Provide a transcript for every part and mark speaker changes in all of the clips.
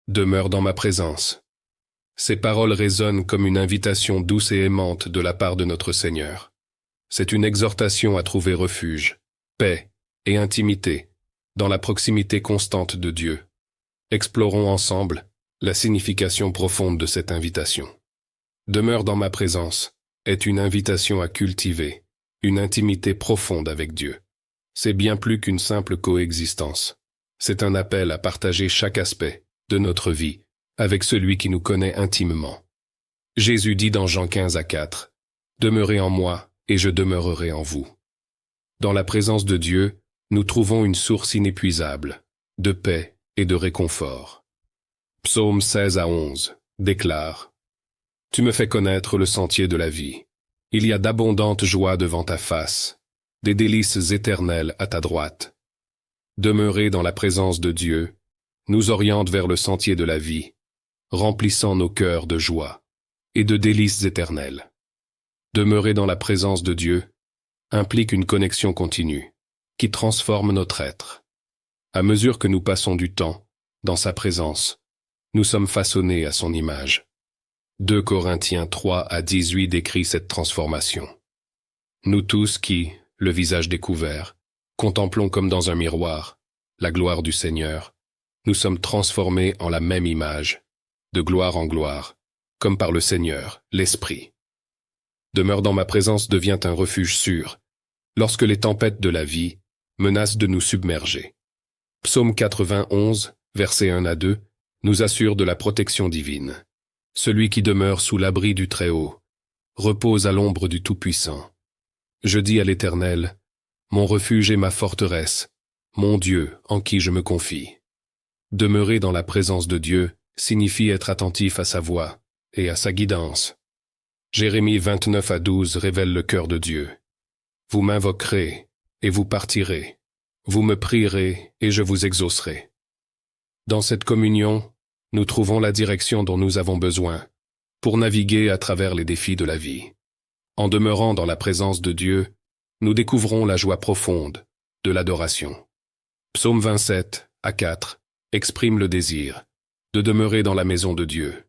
Speaker 1: Demeure dans ma présence. Ces paroles résonnent comme une invitation douce et aimante de la part de notre Seigneur. C'est une exhortation à trouver refuge, paix et intimité dans la proximité constante de Dieu. Explorons ensemble la signification profonde de cette invitation. Demeure dans ma présence est une invitation à cultiver une intimité profonde avec Dieu. C'est bien plus qu'une simple coexistence. C'est un appel à partager chaque aspect de notre vie avec celui qui nous connaît intimement. Jésus dit dans Jean 15:4, « Demeurez en moi et je demeurerai en vous. » Dans la présence de Dieu, nous trouvons une source inépuisable de paix et de réconfort. Psaume 16-11 déclare, « Tu me fais connaître le sentier de la vie. Il y a d'abondantes joies devant ta face, des délices éternelles à ta droite. » Demeurer dans la présence de Dieu nous oriente vers le sentier de la vie, remplissant nos cœurs de joie et de délices éternelles. Demeurer dans la présence de Dieu implique une connexion continue qui transforme notre être. À mesure que nous passons du temps dans sa présence, nous sommes façonnés à son image. 2 Corinthiens 3-18 décrit cette transformation. Nous tous qui, le visage découvert, contemplons comme dans un miroir la gloire du Seigneur, nous sommes transformés en la même image, de gloire en gloire, comme par le Seigneur, l'Esprit. Demeure dans ma présence devient un refuge sûr, lorsque les tempêtes de la vie menacent de nous submerger. Psaume 91, versets 1-2, nous assure de la protection divine. Celui qui demeure sous l'abri du Très-Haut repose à l'ombre du Tout-Puissant. Je dis à l'Éternel, mon refuge et ma forteresse, mon Dieu en qui je me confie. Demeurer dans la présence de Dieu signifie être attentif à sa voix et à sa guidance. Jérémie 29-12 révèle le cœur de Dieu. Vous m'invoquerez et vous partirez. Vous me prierez et je vous exaucerai. Dans cette communion, nous trouvons la direction dont nous avons besoin pour naviguer à travers les défis de la vie. En demeurant dans la présence de Dieu, nous découvrons la joie profonde de l'adoration. Psaume 27-4 exprime le désir de demeurer dans la maison de Dieu.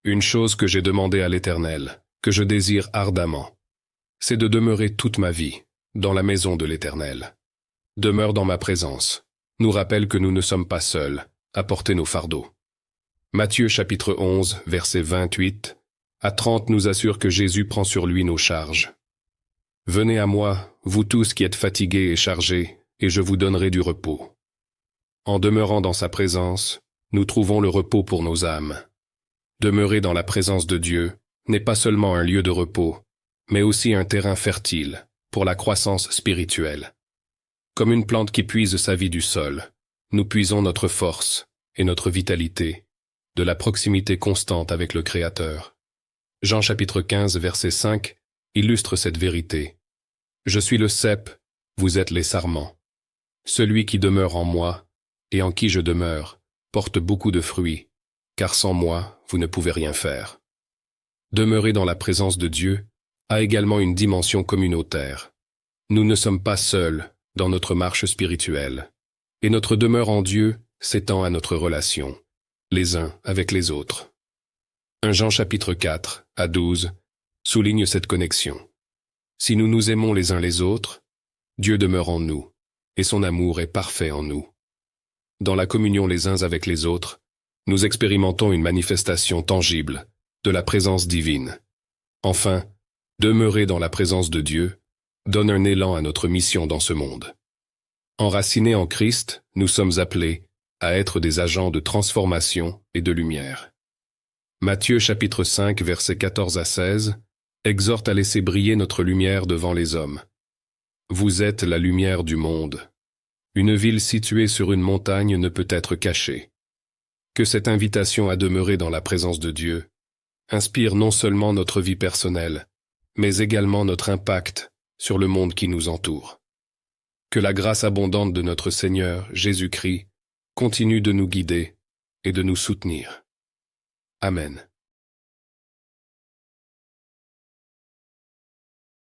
Speaker 1: Une chose que j'ai demandé à l'Éternel, que je désire ardemment, c'est de demeurer toute ma vie dans la maison de l'Éternel. Demeure dans ma présence nous rappelle que nous ne sommes pas seuls à porter nos fardeaux. Matthieu chapitre 11, versets 28-30 nous assure que Jésus prend sur lui nos charges. Venez à moi, vous tous qui êtes fatigués et chargés, et je vous donnerai du repos. En demeurant dans sa présence, nous trouvons le repos pour nos âmes. Demeurer dans la présence de Dieu n'est pas seulement un lieu de repos, mais aussi un terrain fertile pour la croissance spirituelle. Comme une plante qui puise sa vie du sol, nous puisons notre force et notre vitalité de la proximité constante avec le Créateur. Jean chapitre 15, verset 5 illustre cette vérité. Je suis le cep, vous êtes les sarments. Celui qui demeure en moi et en qui je demeure porte beaucoup de fruits, car sans moi, vous ne pouvez rien faire. Demeurer dans la présence de Dieu a également une dimension communautaire. Nous ne sommes pas seuls dans notre marche spirituelle, et notre demeure en Dieu s'étend à notre relation, les uns avec les autres. 1 Jean chapitre 4-12 souligne cette connexion. Si nous nous aimons les uns les autres, Dieu demeure en nous, et son amour est parfait en nous. Dans la communion les uns avec les autres, nous expérimentons une manifestation tangible de la présence divine. Enfin, demeurer dans la présence de Dieu donne un élan à notre mission dans ce monde. Enracinés en Christ, nous sommes appelés à être des agents de transformation et de lumière. Matthieu chapitre 5, versets 14-16 exhorte à laisser briller notre lumière devant les hommes. Vous êtes la lumière du monde. Une ville située sur une montagne ne peut être cachée. Que cette invitation à demeurer dans la présence de Dieu inspire non seulement notre vie personnelle, mais également notre impact sur le monde qui nous entoure. Que la grâce abondante de notre Seigneur, Jésus-Christ, continue de nous guider et de nous soutenir. Amen.